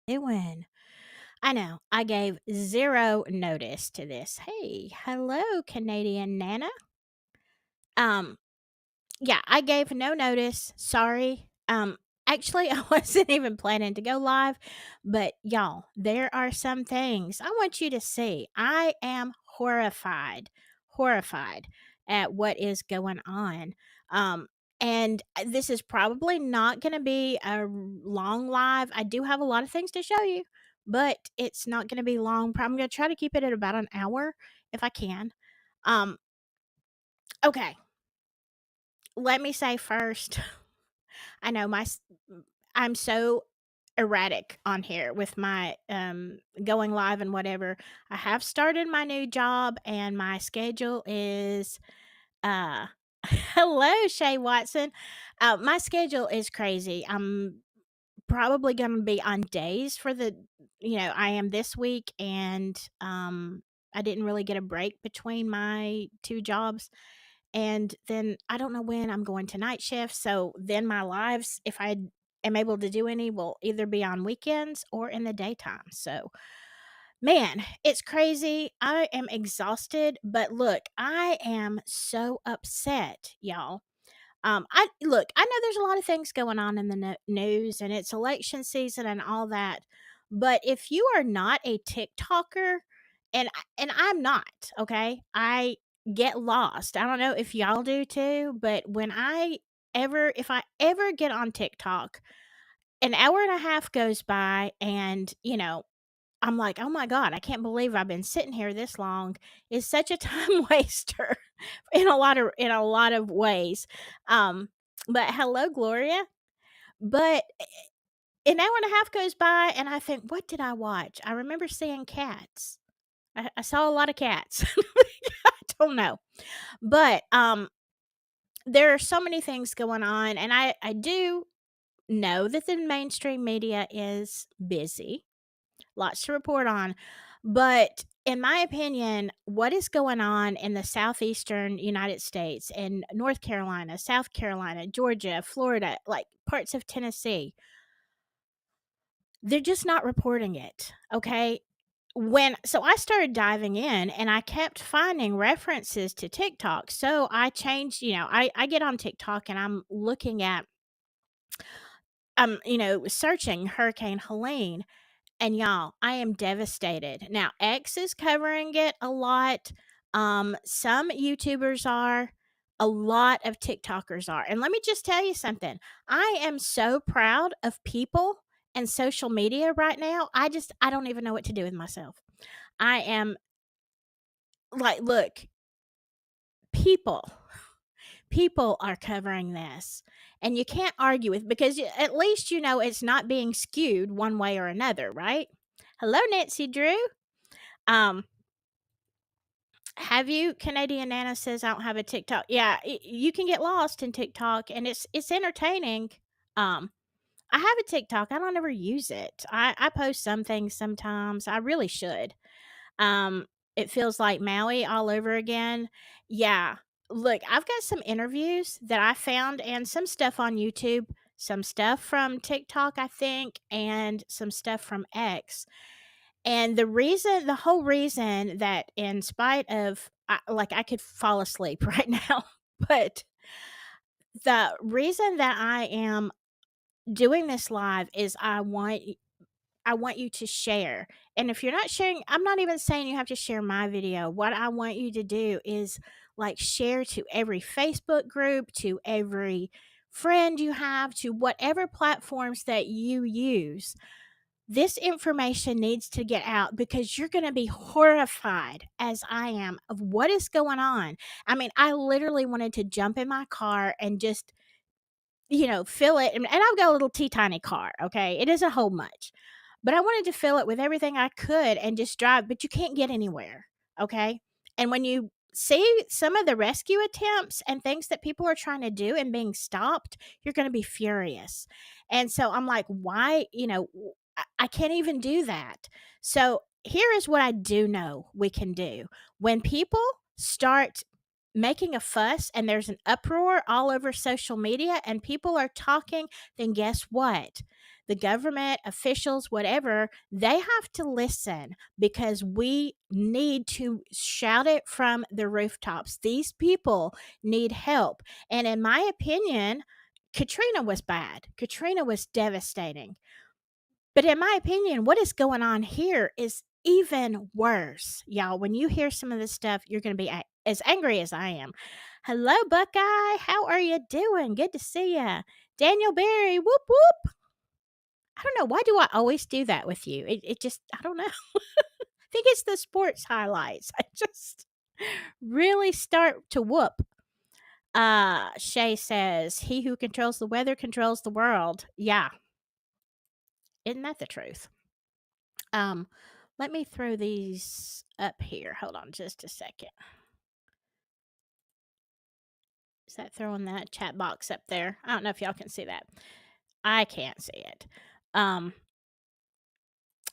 Doing? I know. I gave 0 notice to this. "Hey, hello, Canadian Nana." Um, yeah, I gave no notice, sorry. Actually, I wasn't even planning to go live, but y'all, there are some things I want you to see. I am horrified at what is going on. Um, this is probably not gonna be a long live. I do have a lot of things to show you, but it's not gonna be long. I'm gonna try to keep it at about an hour if I can. Um, okay, let me say first I know I'm so erratic on here with my going live and whatever. I have started my new job and my schedule is uh hello Shay Watson. My schedule is crazy. I'm probably going to be on days for I am this week, and I didn't really get a break between my two jobs, and then I don't know when I'm going to night shift, so then my lives, if I am able to do any, will either be on weekends or in the daytime. So, man, it's crazy. I am exhausted, but look, I am so upset, y'all. I look, I know there's a lot of things going on in the news, and it's election season and all that. But if you are not a TikToker, and I'm not, okay? I get lost. I don't know if y'all do too, but if I ever get on TikTok, an hour and a half goes by, and I'm like, "Oh my god, I can't believe I've been sitting here this long." It's such a time waster in a lot of ways. Um, but hello, Gloria. But an hour and a half goes by, and I think, "What did I watch?" I remember seeing cats. I saw a lot of cats. I don't know. But, there are so many things going on, and I do know that the mainstream media is busy. Lots to report on. But in my opinion, what is going on in the southeastern United States, in North Carolina, South Carolina, Georgia, Florida, like parts of Tennessee, they're just not reporting it. Okay. So I started diving in, and I kept finding references to TikTok. So I changed, I get on TikTok and I'm looking at, searching Hurricane Helene. And y'all, I am devastated. Now, X is covering it a lot. Some YouTubers are, a lot of TikTokers are. And let me just tell you something. I am so proud of people and social media right now. I don't even know what to do with myself. I am like, look, people people are covering this, and you can't argue with, because at least it's not being skewed one way or another, right? Hello, Nancy Drew. Um, have you Canadian Nana says, "I don't have a TikTok." Yeah, you can get lost in TikTok, and it's entertaining. Um, I have a TikTok. I don't ever use it. I post some things sometimes. I really should. Um, it feels like Maui all over again. Yeah. Look, I've got some interviews that I found, and some stuff on YouTube, some stuff from TikTok, I think, and some stuff from X. And the whole reason that, in spite of, I could fall asleep right now, but the reason that I am doing this live is I want you to share. And if you're not sharing, I'm not even saying you have to share my video. What I want you to do is, like, share to every Facebook group, to every friend you have, to whatever platforms that you use. This information needs to get out, because you're going to be horrified, as I am, of what is going on. I mean, I literally wanted to jump in my car and just, fill it, and I've got a little teeny car, okay? It doesn't hold much. But I wanted to fill it with everything I could and just drive, but you can't get anywhere, okay? And when you see some of the rescue attempts and things that people are trying to do and being stopped, you're gonna be furious. And so I'm like, "Why?" I can't even do that. So here is what I do know we can do. When people start making a fuss and there's an uproar all over social media and people are talking, then guess what? the government officials, whatever, they have to listen because we need to shout it from the rooftops. These people need help. And in my opinion, Katrina was bad. Katrina was devastating. But in my opinion, what is going on here is even worse. Y'all, when you hear some of this stuff, you're going to be as angry as I am. Hello, Buckeye. How are you doing? Good to see ya. Daniel Berry, whoop, whoop. I don't know. Why do I always do that with you? It just, I don't know. I think it's the sports highlights. I just really start to whoop. Shay says, he who controls the weather controls the world. Yeah. Isn't that the truth? Um, Let me throw these up here. Hold on just a second. Is that throwing that chat box up there? I don't know if y'all can see that. I can't see it. Um,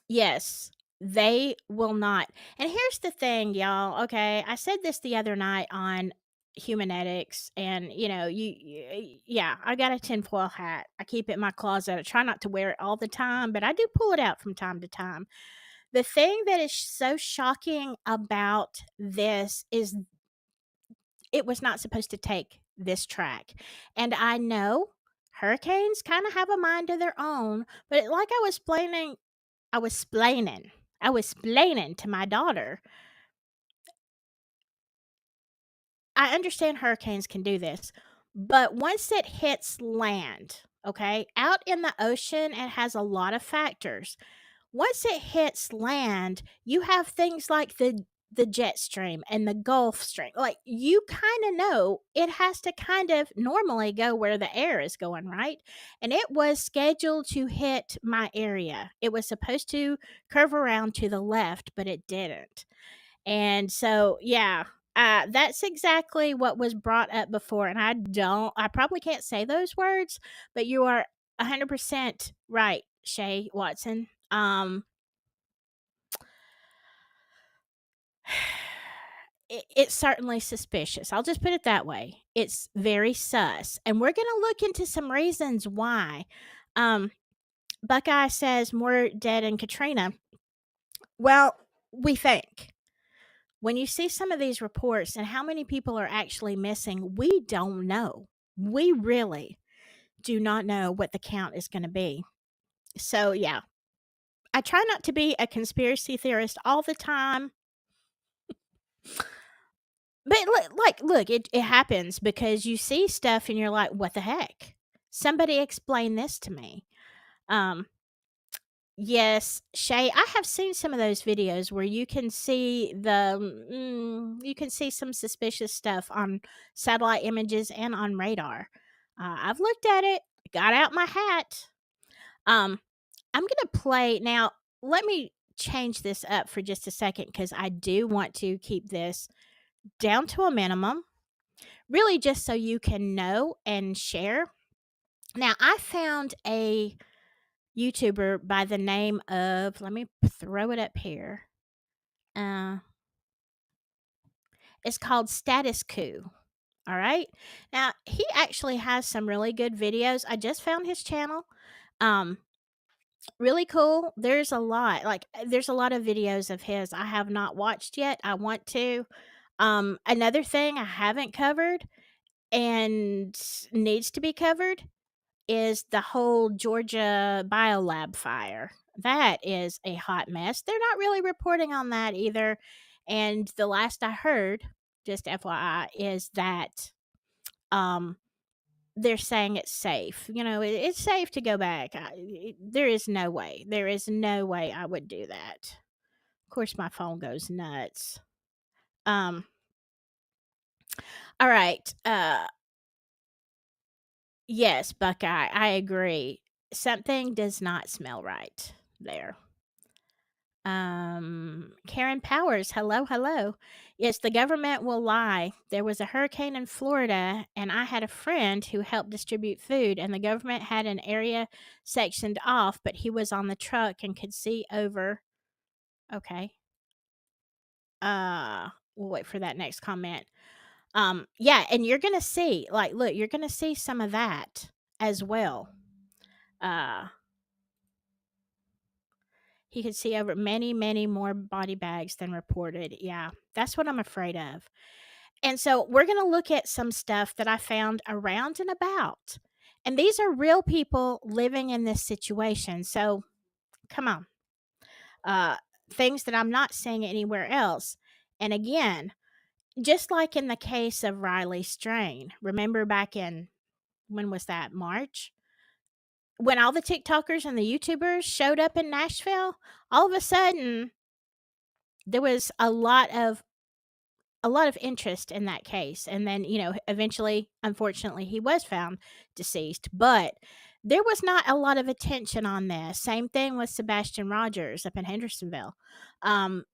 yes, they will not. And here's the thing, y'all. Okay, I said this the other night on Humanetics, and yeah, I got a tinfoil hat. I keep it in my closet. I try not to wear it all the time, but I do pull it out from time to time. The thing that is so shocking about this is it was not supposed to take this track. And I know hurricanes kind of have a mind of their own, but like I was splaining to my daughter. I understand hurricanes can do this, but once it hits land, okay, out in the ocean, it has a lot of factors. Once it hits land, you have things like the jet stream and the Gulf Stream. Like you kind of know it has to kind of normally go where the air is going, right? And it was scheduled to hit my area. It was supposed to curve around to the left, but it didn't. And so, yeah, that's exactly what was brought up before. And I probably can't say those words, but you are 100% right, Shay Watson. It's certainly suspicious. I'll just put it that way. It's very sus. And we're going to look into some reasons why. Um, Buckeye says more dead in Katrina. Well, we think. When you see some of these reports and how many people are actually missing, we don't know. We really do not know what the count is going to be. So, yeah, I try not to be a conspiracy theorist all the time. But look, it happens because you see stuff and you're like, "What the heck? Somebody explain this to me." Um, yes, Shay, I have seen some of those videos where you can see some suspicious stuff on satellite images and on radar. I've looked at it, got out my hat. Um, I'm gonna play now. Let me change this up for just a second because I do want to keep this down to a minimum. Really, just so you can know and share. Now, I found a YouTuber by the name of, let me throw it up here. Uh, it's called Status Coup. All right. Now, he actually has some really good videos. I just found his channel. Um, Really cool. There's a lot of videos of his I have not watched yet. I want to. Another thing I haven't covered and needs to be covered is the whole Georgia biolab fire. That is a hot mess. They're not really reporting on that either. And the last I heard, just FYI, is that um, they're saying it's safe. It's safe to go back. There is no way. There is no way I would do that. Of course, my phone goes nuts. Um, all right. Yes, Buckeye, I agree. Something does not smell right there. Karen Powers, hello, hello. Yes, the government will lie. There was a hurricane in Florida, and I had a friend who helped distribute food, and the government had an area sectioned off, but he was on the truck and could see over. Okay. We'll wait for that next comment. Yeah, and you're gonna see, like, look, you're gonna see some of that as well. Uh, He could see over many, many more body bags than reported. Yeah, that's what I'm afraid of. And so we're going to look at some stuff that I found around and about. And these are real people living in this situation. So come on. Uh, Things that I'm not seeing anywhere else. And again, just like in the case of Riley Strain, remember back in, when was that? March? When all the TikTokers and the YouTubers showed up in Nashville, all of a sudden there was a lot of interest in that case. And then, eventually, unfortunately, he was found deceased. But there was not a lot of attention on this. Same thing with Sebastian Rogers up in Hendersonville. Um,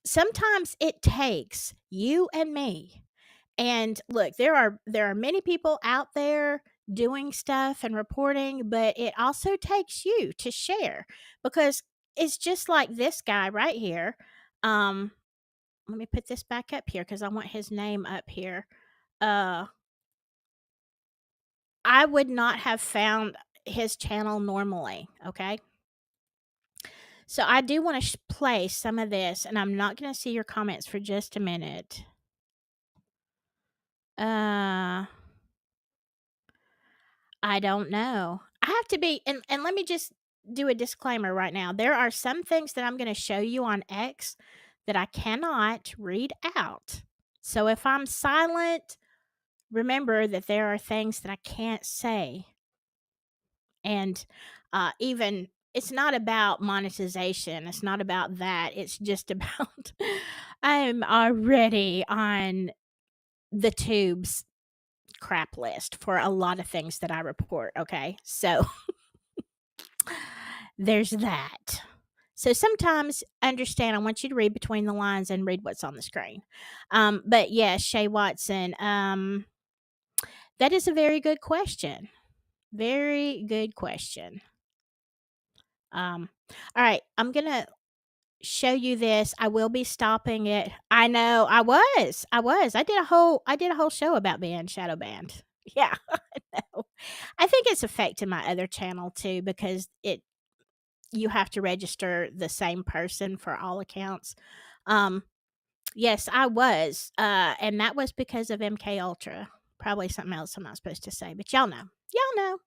Sometimes it takes you and me. And look, there are many people out there doing stuff and reporting, but it also takes you to share, because it's just like this guy right here. Um, Let me put this back up here because I want his name up here. Uh, I would not have found his channel normally. Okay. So I do want to play some of this, and I'm not going to see your comments for just a minute. Uh, I don't know. I have to be, and let me just do a disclaimer right now. There are some things that I'm going to show you on X that I cannot read out. So if I'm silent, remember that there are things that I can't say. And even it's not about monetization. It's not about that. It's just about I'm already on the tubes crap list for a lot of things that I report. Okay. So there's that. So sometimes understand, I want you to read between the lines and read what's on the screen. But yes, Shay Watson, that is a very good question. Very good question. All right, I'm gonna show you this. I will be stopping it. I know. I did a whole show about being shadow banned. Yeah, I know. I think it's affecting my other channel too, because you have to register the same person for all accounts. Um, yes, I was, and that was because of MK Ultra. Probably something else I'm not supposed to say, but y'all know. Y'all know.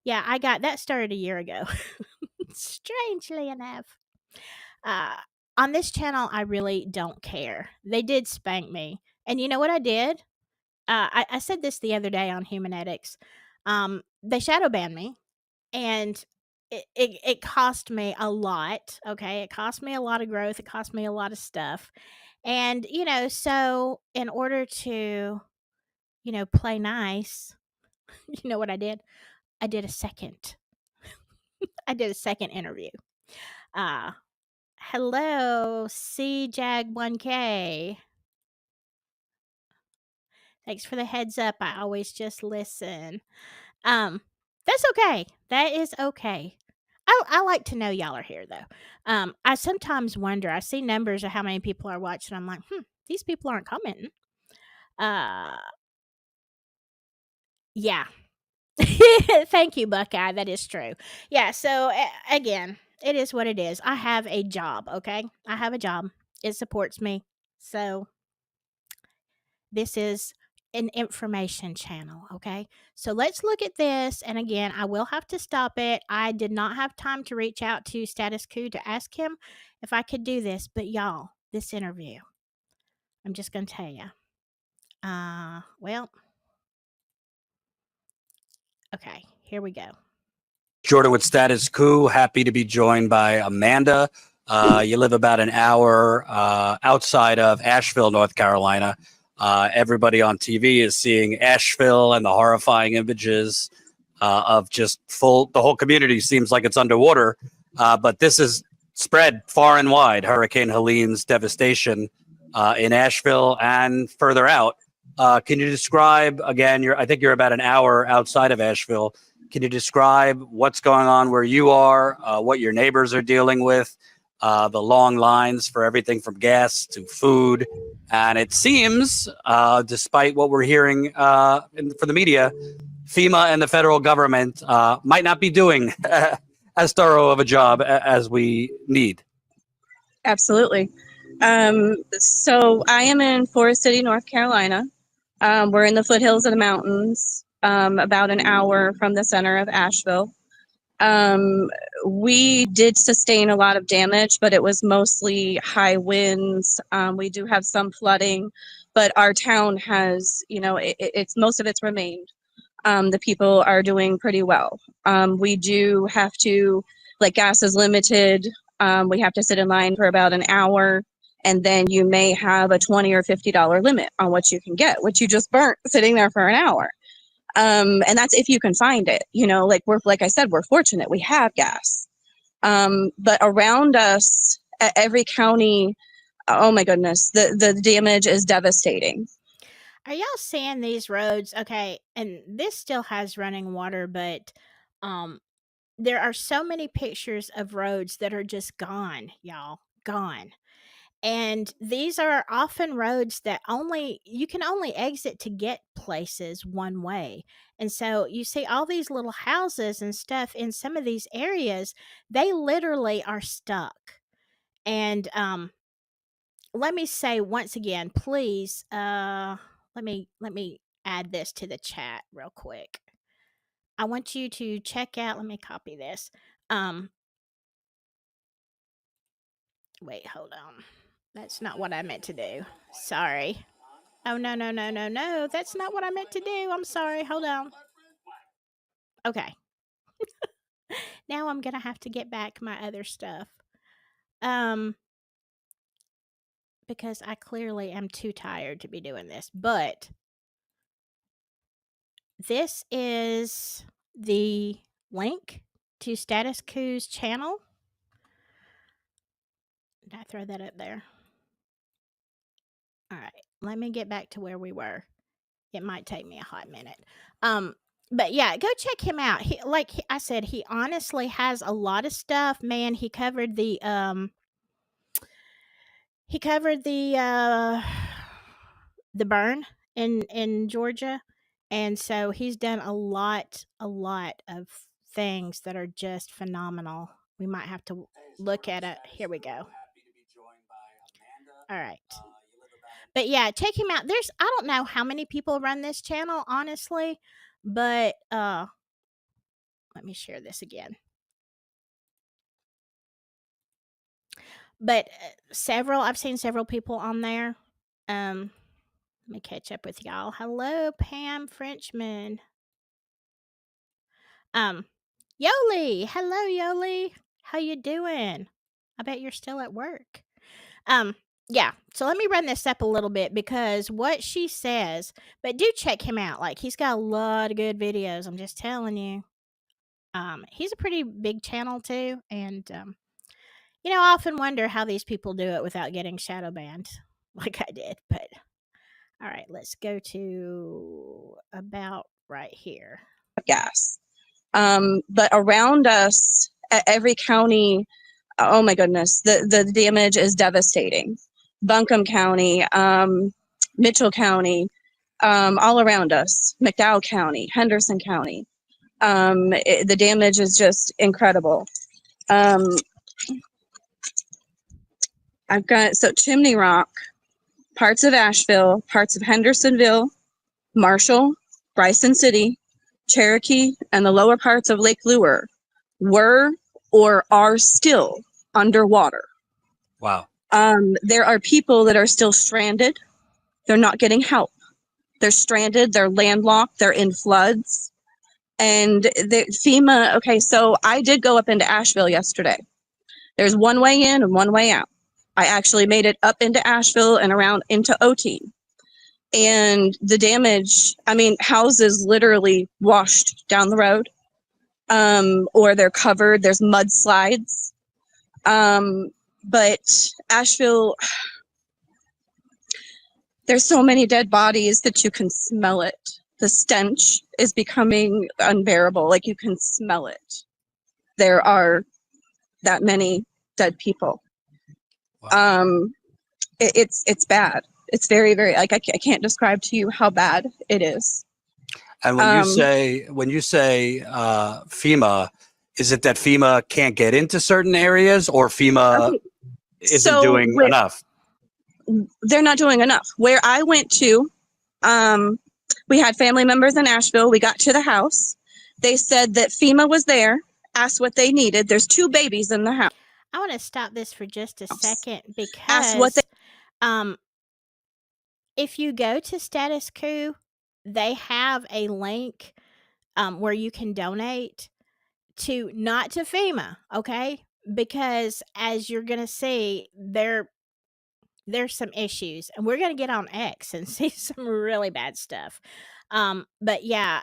Yeah, I got that started a year ago. Strangely enough. Uh, on this channel, I really don't care. They did spank me. And you know what I did? I said this the other day on Humanetics. They shadow banned me, and it cost me a lot. Okay. It cost me a lot of growth. It cost me a lot of stuff. And, so in order to, play nice, you know what I did? I did a second. I did a second interview. Uh, Hello, CJAG1K. Thanks for the heads up. I always just listen. Um, that's okay. That is okay. I like to know y'all are here though. I sometimes wonder. I see numbers of how many people are watching. I'm like, these people aren't commenting. Uh, yeah. Thank you, Buckeye. That is true. Yeah. So again, it is what it is. I have a job. Okay, I have a job. It supports me. So this is an information channel, okay? So let's look at this. And again, I will have to stop it. I did not have time to reach out to Status Quo to ask him if I could do this. But y'all, this interview, I'm just going to tell you. Well, okay, here we go. Jordan with Status Quo. Happy to be joined by Amanda. You live about an hour outside of Asheville, North Carolina. Everybody on TV is seeing Asheville and the horrifying images of just the whole community seems like it's underwater. But this is spread far and wide. Hurricane Helene's devastation in Asheville and further out. Can you describe, again, I think you're about an hour outside of Asheville. Can you describe what's going on where you are, what your neighbors are dealing with, the long lines for everything from gas to food? And it seems, despite what we're hearing from the media, FEMA and the federal government might not be doing as thorough of a job as we need. Absolutely. So I am in Forest City, North Carolina. We're in the foothills of the mountains, about an hour from the center of Asheville. Um, we did sustain a lot of damage, but it was mostly high winds. We do have some flooding, but our town has, it's most of it's remained. The people are doing pretty well. We do have to, like, gas is limited. We have to sit in line for about an hour, and then you may have a $20 or $50 limit on what you can get, which you just burnt sitting there for an hour. And that's if you can find it. Like I said, we're fortunate. We have gas. But around us, every county, oh my goodness, the damage is devastating. Are y'all seeing these roads? Okay, and this still has running water, but um there are so many pictures of roads that are just gone, y'all, gone. And these are often roads that only you can only exit to get places one way. And so you see all these little houses and stuff in some of these areas, they literally are stuck. And let me say once again, please, let me add this to the chat real quick. I want you to check out, let me copy this. Um Wait, hold on. That's not what I meant to do. Sorry. Oh, no, no, no, no, no. That's not what I meant to do. I'm sorry. Hold on. Okay. Now I'm going to have to get back my other stuff. Um because I clearly am too tired to be doing this. But this is the link to Status Quo's channel. Did I throw that up there? All right. Let me get back to where we were. It might take me a hot minute. But yeah, go check him out. I said, he honestly has a lot of stuff. Man, he covered the burn in Georgia. And so he's done a lot of things that are just phenomenal. We might have to look at it. Here we go. All right. But yeah, check him out. I don't know how many people run this channel, honestly, but let me share this again. But I've seen several people on there. Let me catch up with y'all. Hello, Pam Frenchman. Yoli. Hello, Yoli. How you doing? I bet you're still at work. Yeah, so let me run this up a little bit because what she says, but do check him out. Like, he's got a lot of good videos. I'm just telling you. He's a pretty big channel too, and I often wonder how these people do it without getting shadow banned, like I did. But all right, let's go to about right here. Gas. But around us, every county, oh my goodness, the damage is devastating. Buncombe County, Mitchell County, all around us, McDowell County, Henderson County. The damage is just incredible. I've got Chimney Rock, parts of Asheville, parts of Hendersonville, Marshall, Bryson City, Cherokee, and the lower parts of Lake Lure were or are still underwater. Wow. There are people that are still stranded. They're not getting help. They're stranded. They're landlocked. They're in floods. And FEMA, okay, so I did go up into Asheville yesterday. There's one way in and one way out. I actually made it up into Asheville and around into OT. And the damage, I mean, houses literally washed down the road, or they're covered. There's mudslides. But Asheville, there's so many dead bodies that you can smell it. The stench is becoming unbearable. Like, you can smell it. There are that many dead people. Wow. It's bad. It's very, very, like, I can't describe to you how bad it is. And when you say FEMA, Is it that FEMA can't get into certain areas, or FEMA Okay, isn't so doing enough? they're not doing enough. Where I went to, we had family members in Asheville. We got to the house. They said that FEMA was there, asked what they needed. There's 2 babies in the house. I want to stop this for just a second Asked what they because um, if you go to Status Quo, they have a link where you can donate to not to FEMA, okay? Because as you're gonna see, there's some issues, and we're gonna get on X and see some really bad stuff. But yeah,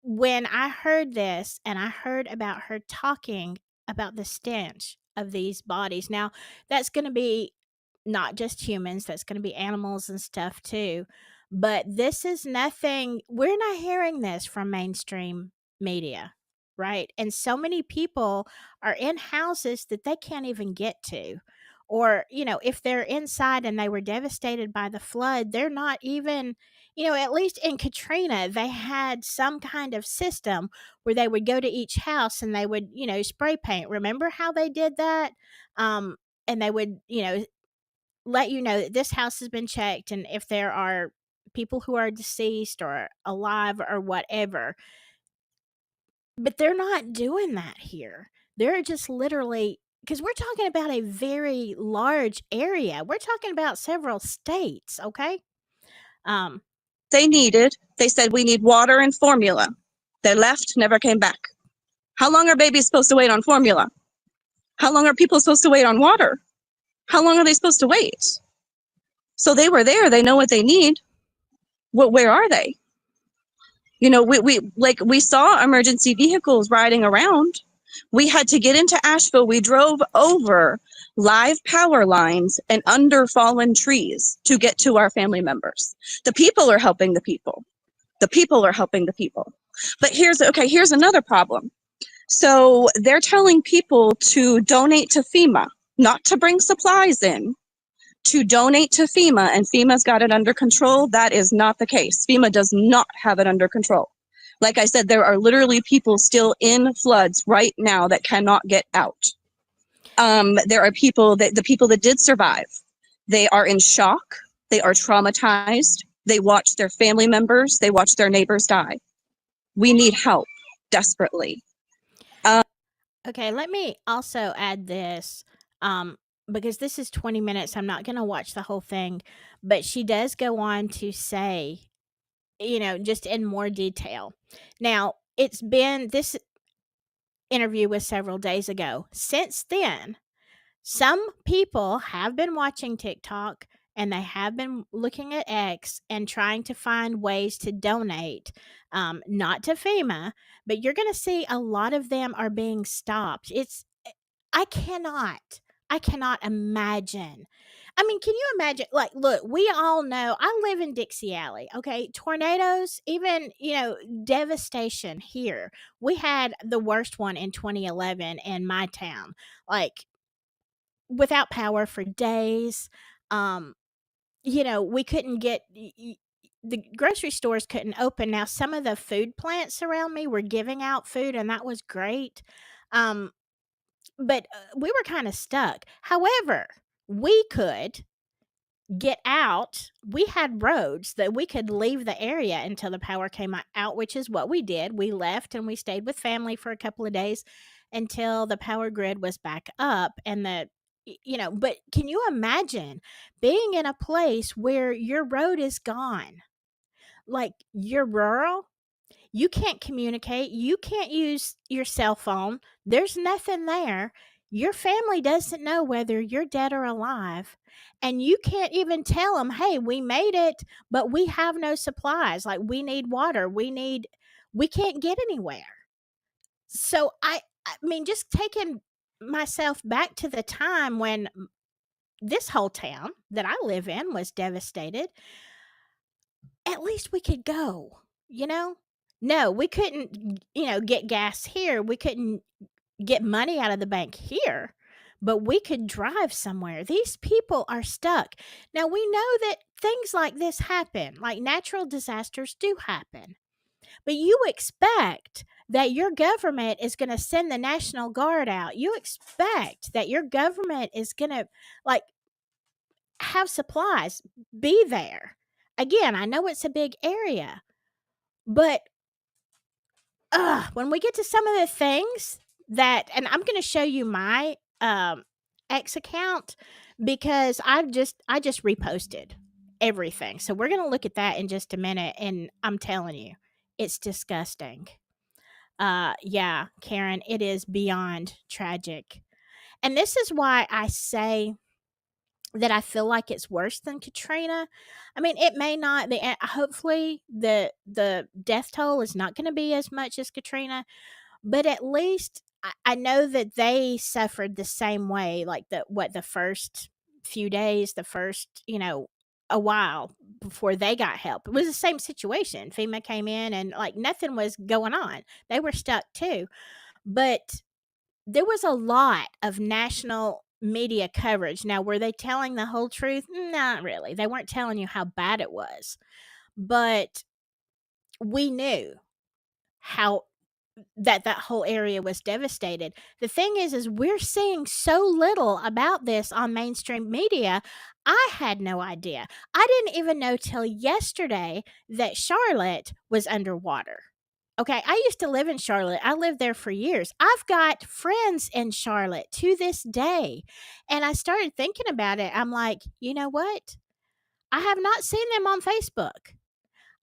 when I heard this and I heard about her talking about the stench of these bodies, now that's gonna be not just humans, that's gonna be animals and stuff too. But this is nothing, we're not hearing this from mainstream media, right? And so many people are in houses that they can't even get to. Or, if they're inside and they were devastated by the flood, they're not even, at least in Katrina, they had some kind of system where they would go to each house and they would, spray paint. Remember how they did that? And they would, let you know that this house has been checked, and if there are people who are deceased or alive or whatever. But they're not doing that here. They're just literally, because we're talking about a very large area. We're talking about several states, okay? Um, needed. They said, we need water and formula. They left, never came back. How long are babies supposed to wait on formula? How long are people supposed to wait on water? How long are they supposed to wait? So they were there. They know what they need. Where are they? We saw emergency vehicles riding around. We had to get into Asheville. We drove over live power lines and under fallen trees to get to our family members. The people are helping the people. The people are helping the people. But here's another problem. So they're telling people to donate to FEMA, not to bring supplies in, to donate to FEMA, and FEMA's got it under control. That is not the case. FEMA does not have it under control. Like I said, there are literally people still in floods right now that cannot get out. There are the people that did survive, they are in shock, they are traumatized, they watch their family members, they watch their neighbors die. We need help desperately. okay, let me also add this. Because this is 20 minutes, I'm not going to watch the whole thing, but she does go on to say, just in more detail. Now, this interview was several days ago. Since then, some people have been watching TikTok and they have been looking at X and trying to find ways to donate, not to FEMA, but you're going to see a lot of them are being stopped. I cannot, I cannot imagine. I mean, can you imagine? Like, look, we all know I live in Dixie Alley, okay? Tornadoes, even, devastation here. We had the worst one in 2011 in my town. Like, without power for days. Um, we couldn't get the grocery stores couldn't open. Now, some of the food plants around me were giving out food, and that was great. Um, but we were kind of stuck. However, we could get out. We had roads that we could leave the area until the power came out, which is what we did. We left and we stayed with family for a couple of days until the power grid was back up. And but can you imagine being in a place where your road is gone? Like, you're rural, you can't communicate, you can't use your cell phone, there's nothing there. Your family doesn't know whether you're dead or alive, and you can't even tell them, "Hey, we made it, but we have no supplies. Like, we need water, we can't get anywhere." So I mean, just taking myself back to the time when this whole town that I live in was devastated, at least we could go, you know? No, we couldn't, get gas here. We couldn't get money out of the bank here, but we could drive somewhere. These people are stuck. Now, we know that things like this happen, like natural disasters do happen. But you expect that your government is going to send the National Guard out. You expect that your government is going to, like, have supplies, be there. Again, I know it's a big area, but when we get to some of the things that, and I'm going to show you my X account because I just reposted everything. So we're going to look at that in just a minute, and I'm telling you, it's disgusting. Yeah, Karen, it is beyond tragic. And this is why I say that I feel like it's worse than Katrina. I mean, it may not. Hopefully, the death toll is not going to be as much as Katrina, but at least I know that they suffered the same way. Like the first few days, the first a while before they got help. It was the same situation. FEMA came in and like nothing was going on. They were stuck too, but there was a lot of national media coverage. Now, were they telling the whole truth? Not really. They weren't telling you how bad it was. But we knew how that whole area was devastated. The thing is we're seeing so little about this on mainstream media. I had no idea. I didn't even know till yesterday that Charlotte was underwater. Okay, I used to live in Charlotte. I lived there for years. I've got friends in Charlotte to this day. And I started thinking about it. I'm like, you know what? I have not seen them on Facebook.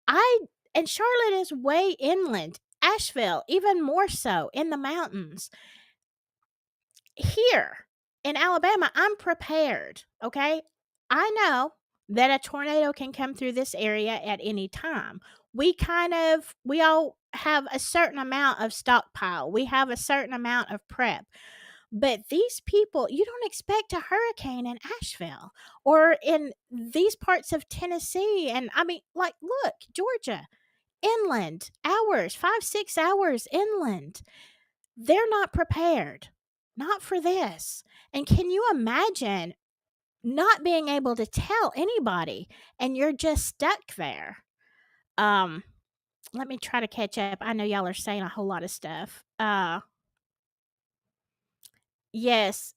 I and Charlotte is way inland. Asheville, even more so in the mountains. Here in Alabama, I'm prepared. Okay. I know that a tornado can come through this area at any time. We all have a certain amount of stockpile, we have a certain amount of prep. But these people, you don't expect a hurricane in Asheville or in these parts of Tennessee. And I mean, like, look, Georgia, inland, hours, 5, 6 hours inland. They're not prepared, not for this. And can you imagine not being able to tell anybody and you're just stuck there? Um, Let me try to catch up. I know y'all are saying a whole lot of stuff. Yes,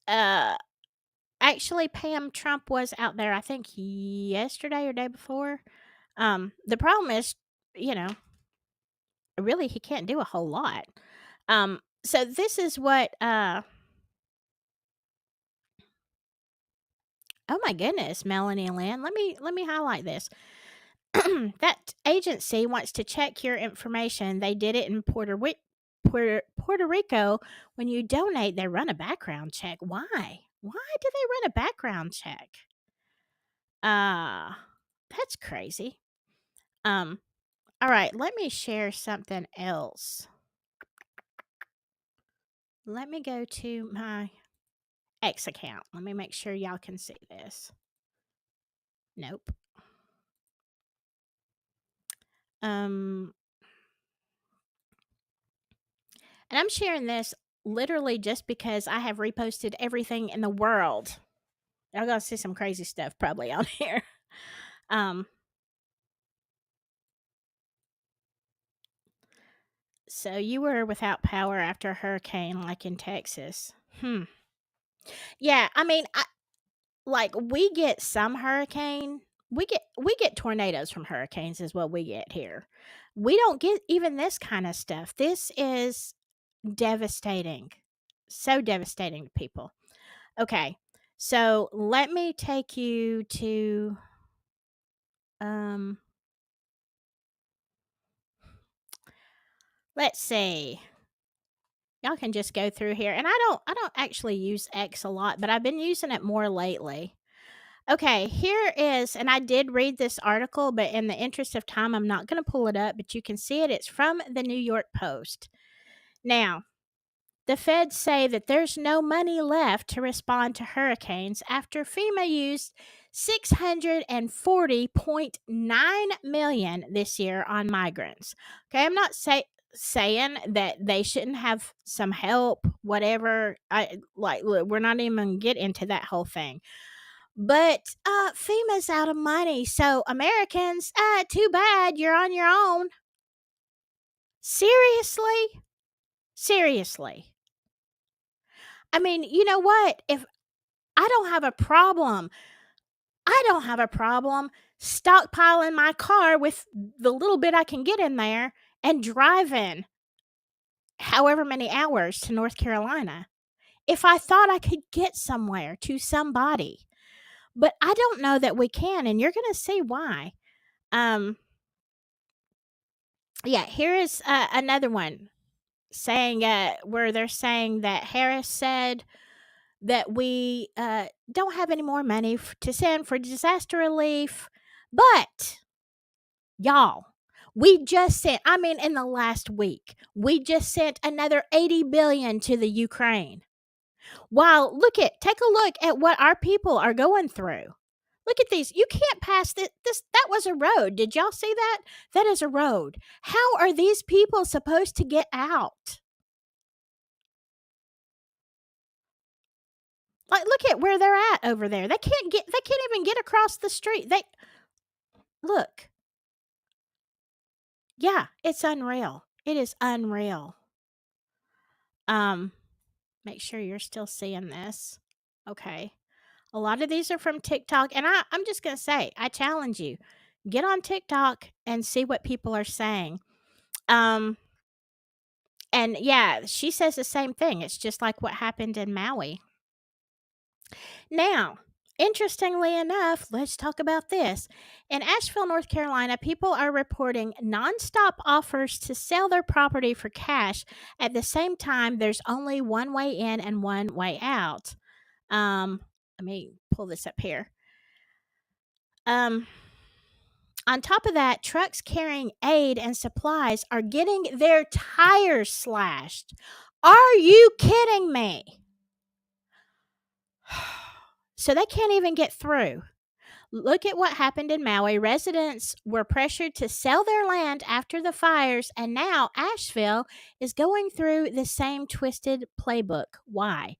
actually Pam, Trump was out there I think yesterday or day before. The problem is, you know, really he can't do a whole lot. So this is what oh my goodness, Melanie and Lynn. Let me highlight this. That agency wants to check your information. They did it in Puerto Rico. When you donate, they run a background check. Why? Why do they run a background check? Uh that's crazy. Um all right, let me share something else. Let me go to my X account. Let me make sure y'all can see this. Nope. Um And I'm sharing this literally just because I have reposted everything in the world. Y'all gonna see some crazy stuff probably on here. Um, so you were without power after a hurricane, like in Texas. Yeah, I mean, like we get some hurricane. We get tornadoes from hurricanes is what we get here. We don't get even this kind of stuff. This is devastating. So devastating to people. Okay. So let me take you to um let's see. Y'all can just go through here. And I don't actually use X a lot, but I've been using it more lately. Okay, here is, and I did read this article, but in the interest of time, I'm not going to pull it up, but you can see it. It's from the New York Post. Now, the feds say that there's no money left to respond to hurricanes after FEMA used 640.9 million this year on migrants. Okay, I'm not saying that they shouldn't have some help, whatever. Look, we're not even gonna get into that whole thing. But FEMA's out of money, so Americans, too bad, you're on your own. Seriously? Seriously. I mean, you know what? If I don't have a problem I don't have a problem stockpiling my car with the little bit I can get in there and driving however many hours to North Carolina if I thought I could get somewhere to somebody. But I don't know that we can, and you're going to see why. Um, yeah, here is another one saying where they're saying that Harris said that we don't have any more money to send for disaster relief, but y'all, we just sent, I mean, in the last week, we just sent another 80 billion to the Ukraine. Wow, take a look at what our people are going through. Look at these. You can't pass this. That was a road. Did y'all see that? That is a road. How are these people supposed to get out? Like, look at where they're at over there. They can't even get across the street. Look. Yeah, it's unreal. It is unreal. Make sure you're still seeing this. Okay. A lot of these are from TikTok, and I'm just gonna say, I challenge you. Get on TikTok and see what people are saying. Um, and yeah, she says the same thing. It's just like what happened in Maui. Now, interestingly enough, let's talk about this. In Asheville, North Carolina, people are reporting nonstop offers to sell their property for cash. At the same time, there's only one way in and one way out. Let me pull this up here. Um, on top of that, trucks carrying aid and supplies are getting their tires slashed. Are you kidding me? So they can't even get through. Look at what happened in Maui. Residents were pressured to sell their land after the fires, and now Asheville is going through the same twisted playbook. Why?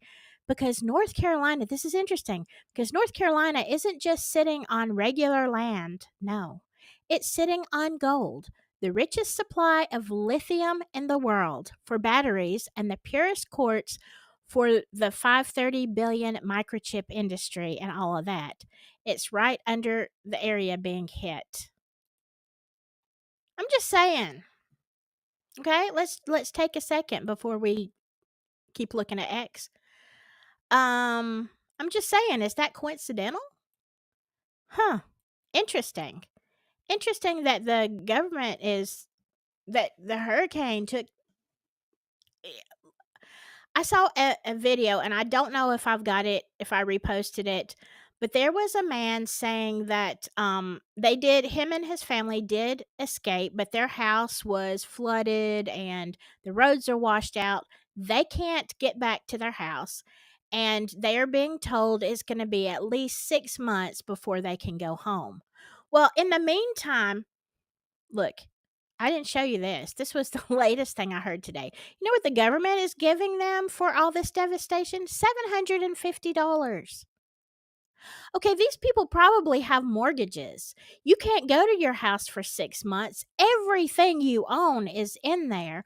Because North Carolina, this is interesting, because North Carolina isn't just sitting on regular land. No, it's sitting on gold, the richest supply of lithium in the world for batteries and the purest quartz for the 530 billion microchip industry and all of that. It's right under the area being hit. I'm just saying. Okay, let's take a second before we keep looking at X. I'm just saying, is that coincidental? Huh. Interesting. Interesting that the government is that the hurricane took. I saw a video, and I don't know if I've got it, if I reposted it, but there was a man saying that him and his family did escape, but their house was flooded and the roads are washed out. They can't get back to their house, and they are being told it's going to be at least 6 months before they can go home. Well, in the meantime, look, I didn't show you this. This was the latest thing I heard today. You know what the government is giving them for all this devastation? $750. Okay, these people probably have mortgages. You can't go to your house for 6 months. Everything you own is in there.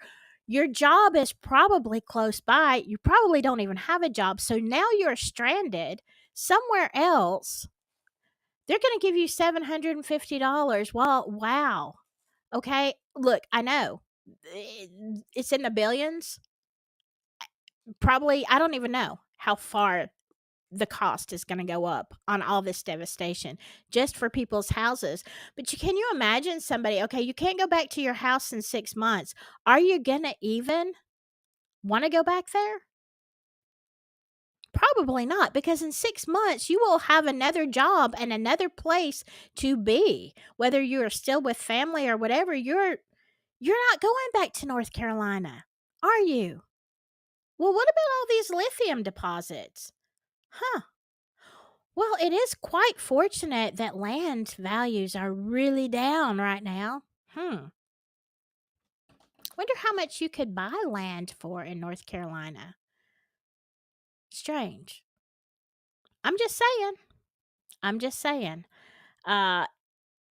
Your job is probably close by. You probably don't even have a job. So now you're stranded somewhere else. They're going to give you $750. Well, wow. Okay, look, I know it's in the billions. Probably, I don't even know how far the cost is going to go up on all this devastation just for people's houses. But can you imagine somebody, okay, you can't go back to your house in 6 months. Are you going to even want to go back there? Probably not, because in 6 months you will have another job and another place to be. Whether you're still with family or whatever, you're not going back to North Carolina, are you? Well, what about all these lithium deposits? Huh. Well, it is quite fortunate that land values are really down right now. Wonder how much you could buy land for in North Carolina. Strange. I'm just saying. I'm just saying. Uh,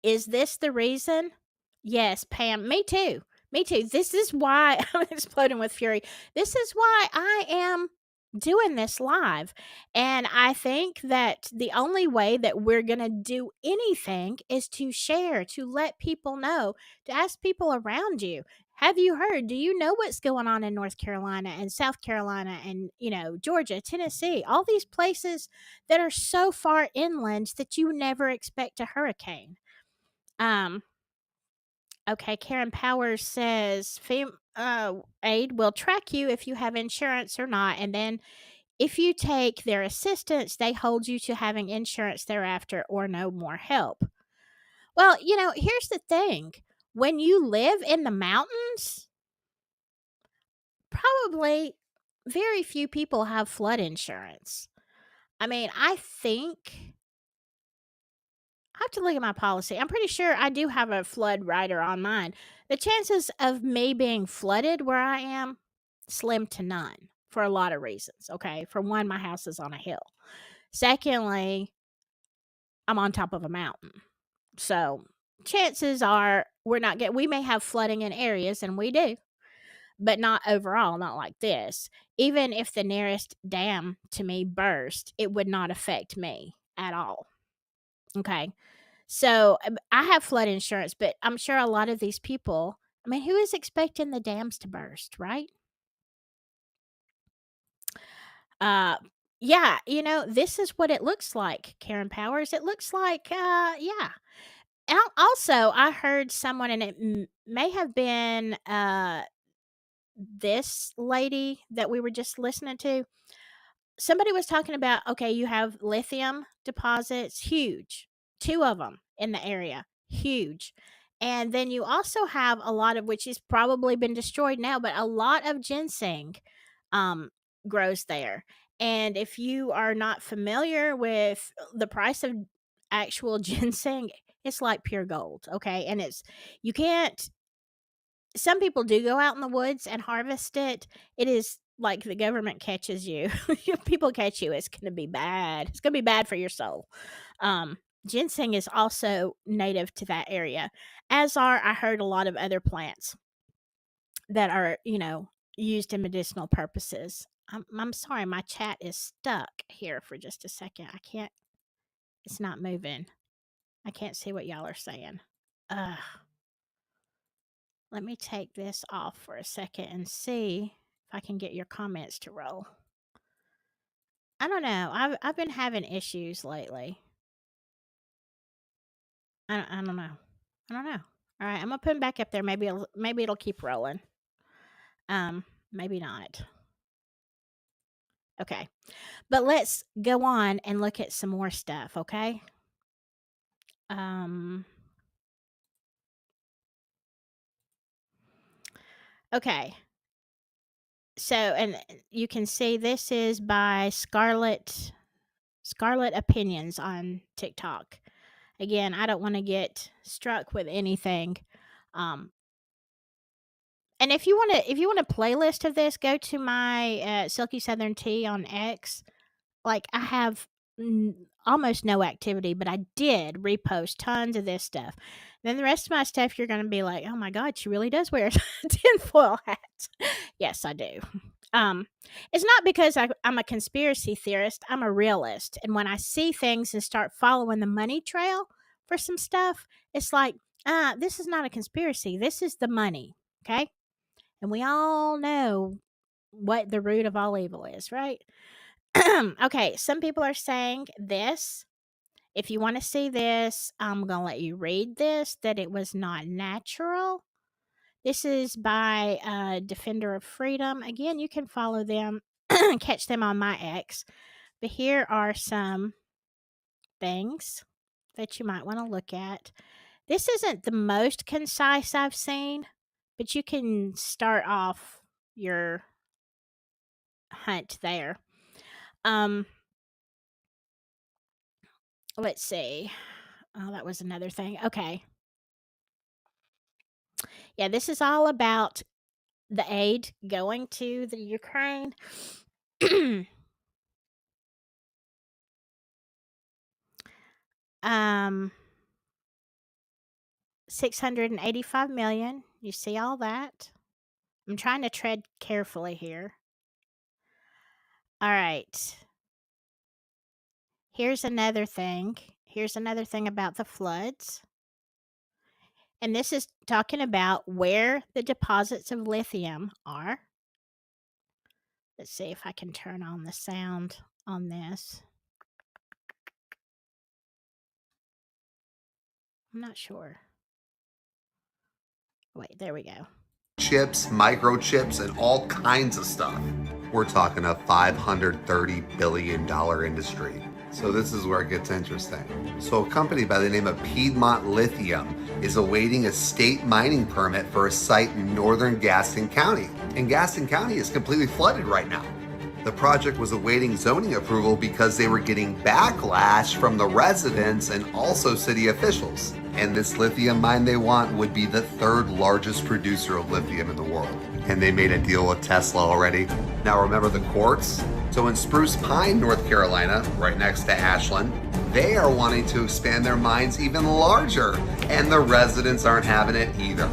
is this the reason? Yes, Pam. Me too. Me too. This is why I'm exploding with fury. This is why I am doing this live. And I think that the only way that we're going to do anything is to share, to let people know, to ask people around you. Have you heard? Do you know what's going on in North Carolina and South Carolina and, Georgia, Tennessee, all these places that are so far inland that you never expect a hurricane? Um, Okay, Karen Powers says aid will track you if you have insurance or not. And then if you take their assistance, they hold you to having insurance thereafter or no more help. Well, here's the thing, when you live in the mountains, probably very few people have flood insurance. I mean, I have to look at my policy. I'm pretty sure I do have a flood rider on mine. The chances of me being flooded where I am, slim to none for a lot of reasons. Okay. For one, my house is on a hill. Secondly, I'm on top of a mountain. So chances are we may have flooding in areas, and we do, but not overall, not like this. Even if the nearest dam to me burst, it would not affect me at all. Okay. So, I have flood insurance, but I'm sure a lot of these people, I mean, who is expecting the dams to burst, right? Uh, yeah, this is what it looks like, Karen Powers. It looks like, yeah. Also, I heard someone, and it may have been this lady that we were just listening to. Somebody was talking about, okay, you have lithium deposits, huge, two of them in the area, huge. And then you also have a lot of, which has probably been destroyed now, but a lot of ginseng um, grows there. And if you are not familiar with the price of actual ginseng, it's like pure gold. Okay. And you can't, some people do go out in the woods and harvest it. It is like the government catches you. If people catch you, it's going to be bad. It's going to be bad for your soul. Um, Ginseng is also native to that area, as are, I heard, a lot of other plants that are, used in medicinal purposes. I'm sorry, my chat is stuck here for just a second. I can't, it's not moving. I can't see what y'all are saying. Ugh. Let me take this off for a second and see if I can get your comments to roll. I don't know. I've been having issues lately. I don't know. I don't know. All right, I'm gonna put them back up there. Maybe it'll keep rolling. Maybe not. Okay, but let's go on and look at some more stuff. Okay. Um. Okay. So, and you can see this is by Scarlet Opinions on TikTok. Again, I don't want to get struck with anything. Um, and if you want a playlist of this, go to my Silky Southern Tea on X. Like, I have almost no activity, but I did repost tons of this stuff. Then the rest of my stuff, you're going to be like, oh my God, she really does wear a tinfoil hat. Yes, I do. Um, it's not because I'm a conspiracy theorist. I'm a realist. And when I see things and start following the money trail for some stuff, it's like, this is not a conspiracy. This is the money. Okay. And we all know what the root of all evil is, right? Okay. Some people are saying this. If you want to see this, I'm going to let you read this, that it was not natural. This is by Defender of Freedom. Again, you can follow them, catch them on my X. But here are some things that you might want to look at. This isn't the most concise I've seen, but you can start off your hunt there. Let's see. Oh, that was another thing. Okay. Yeah, this is all about the aid going to the Ukraine. um 685 million. You see all that? I'm trying to tread carefully here. All right. Here's another thing. Here's another thing about the floods. And this is talking about where the deposits of lithium are. Let's see if I can turn on the sound on this. I'm not sure. Wait, there we go. Chips, microchips, and all kinds of stuff. We're talking a $530 billion industry. So this is where it gets interesting. So a company by the name of Piedmont Lithium is awaiting a state mining permit for a site in northern Gaston County. And Gaston County is completely flooded right now. The project was awaiting zoning approval because they were getting backlash from the residents and also city officials. And this lithium mine they want would be the third largest producer of lithium in the world. And they made a deal with Tesla already. Now remember the courts? So in Spruce Pine, North Carolina, right next to Ashland, they are wanting to expand their mines even larger. And the residents aren't having it either.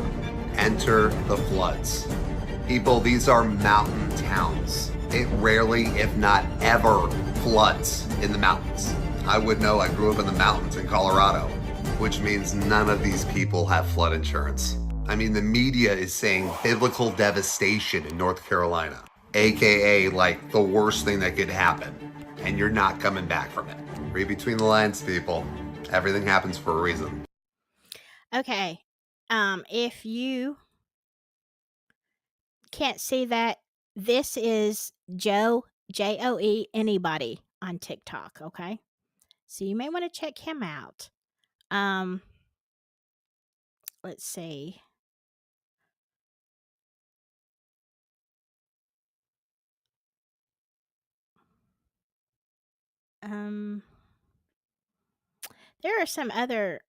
Enter the floods. People, these are mountain towns. It rarely, if not ever, floods in the mountains. I would know, I grew up in the mountains in Colorado, which means none of these people have flood insurance. I mean, the media is saying biblical devastation in North Carolina, AKA like the worst thing that could happen, and you're not coming back from it. Read between the lines, people. Everything happens for a reason. Okay. If you can't see that, this is Joe, Joe, anybody on TikTok, okay? So you may want to check him out. Let's see. There are some other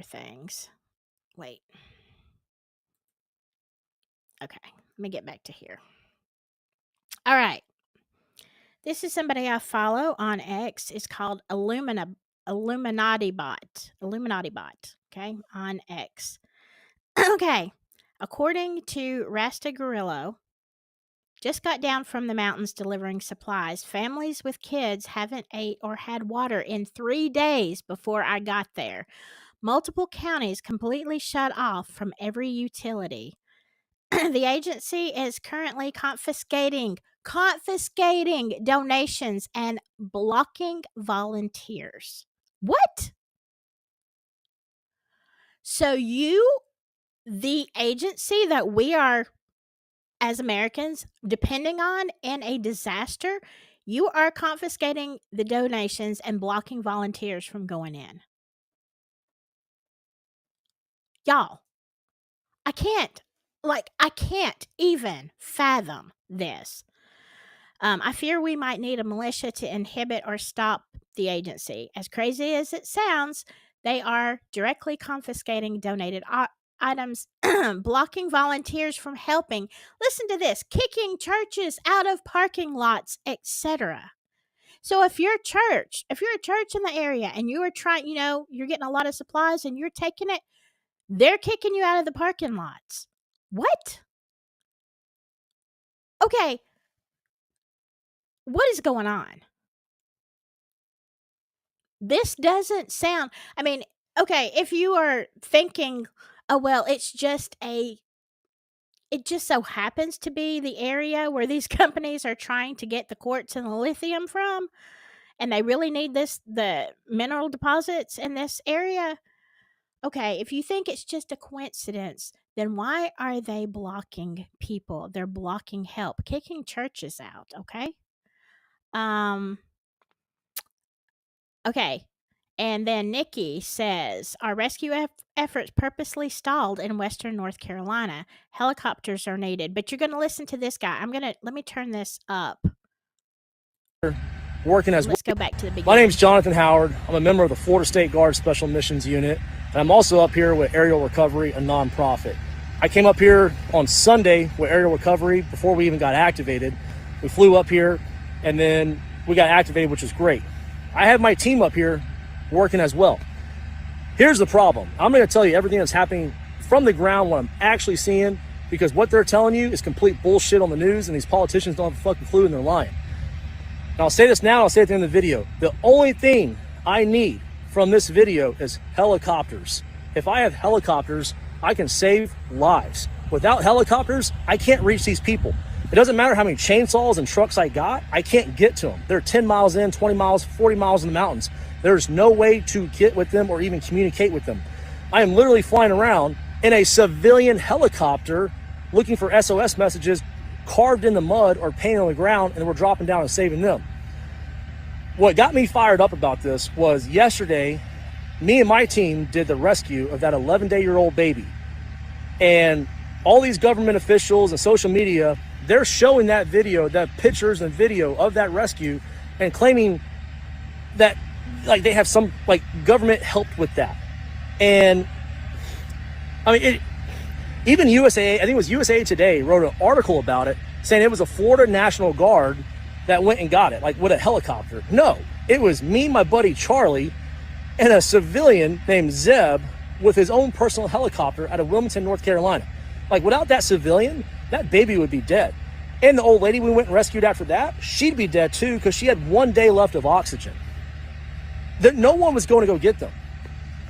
things. Wait. Okay, let me get back to here. All right. This is somebody I follow on X. It's called Illuminati Bot. Illuminati Bot, okay, on X. Okay. According to Rasta Gorillo, just got down from the mountains delivering supplies. Families with kids haven't ate or had water in 3 days before I got there. Multiple counties completely shut off from every utility. The agency is currently confiscating donations and blocking volunteers. What? So the agency that we are as Americans depending on in a disaster, you are confiscating the donations and blocking volunteers from going in. Y'all, I can't even fathom this. I fear we might need a militia to inhibit or stop the agency. As crazy as it sounds, they are directly confiscating donated items, blocking volunteers from helping. Listen to this: kicking churches out of parking lots, etc. So if you're a church in the area and you are trying, you're getting a lot of supplies and you're taking it, they're kicking you out of the parking lots. What? Okay. What is going on? This doesn't sound, okay, if you are thinking, oh, well, it just so happens to be the area where these companies are trying to get the quartz and the lithium from, and they really need the mineral deposits in this area. Okay, if you think it's just a coincidence, then why are they blocking people? They're blocking help, kicking churches out, okay? Okay. And then Nikki says, our rescue efforts purposely stalled in western North Carolina. Helicopters are needed. But you're going to listen to this guy. Let me turn this up. Let's go back to the beginning. My name's Jonathan Howard. I'm a member of the Florida State Guard Special Missions Unit. And I'm also up here with Aerial Recovery, a nonprofit. I came up here on Sunday with Aerial Recovery before we even got activated. We flew up here and then we got activated, which is great. I have my team up here working as well. Here's the problem. I'm going to tell you everything that's happening from the ground, what I'm actually seeing, because what they're telling you is complete bullshit on the news, and these politicians don't have a fucking clue, and they're lying. And I'll say this now, I'll say it at the end of the video. The only thing I need from this video is helicopters. If I have helicopters, I can save lives. Without helicopters, I can't reach these people. It doesn't matter how many chainsaws and trucks I got, I can't get to them. They're 10 miles in, 20 miles, 40 miles in the mountains. There's no way to get with them or even communicate with them. I am literally flying around in a civilian helicopter looking for SOS messages carved in the mud or painted on the ground, and we're dropping down and saving them. What got me fired up about this was yesterday, me and my team did the rescue of that 11-day-old baby. And all these government officials and social media, they're showing that video, that pictures and video of that rescue, and claiming that like they have some like government helped with that. And I mean, even USA, I think it was USA Today, wrote an article about it saying it was a Florida National Guard that went and got it, like with a helicopter. No, it was me, my buddy Charlie, and a civilian named Zeb with his own personal helicopter out of Wilmington, North Carolina. Like without that civilian, that baby would be dead. And the old lady we went and rescued after that, she'd be dead too, because she had 1 day left of oxygen. No one was going to go get them.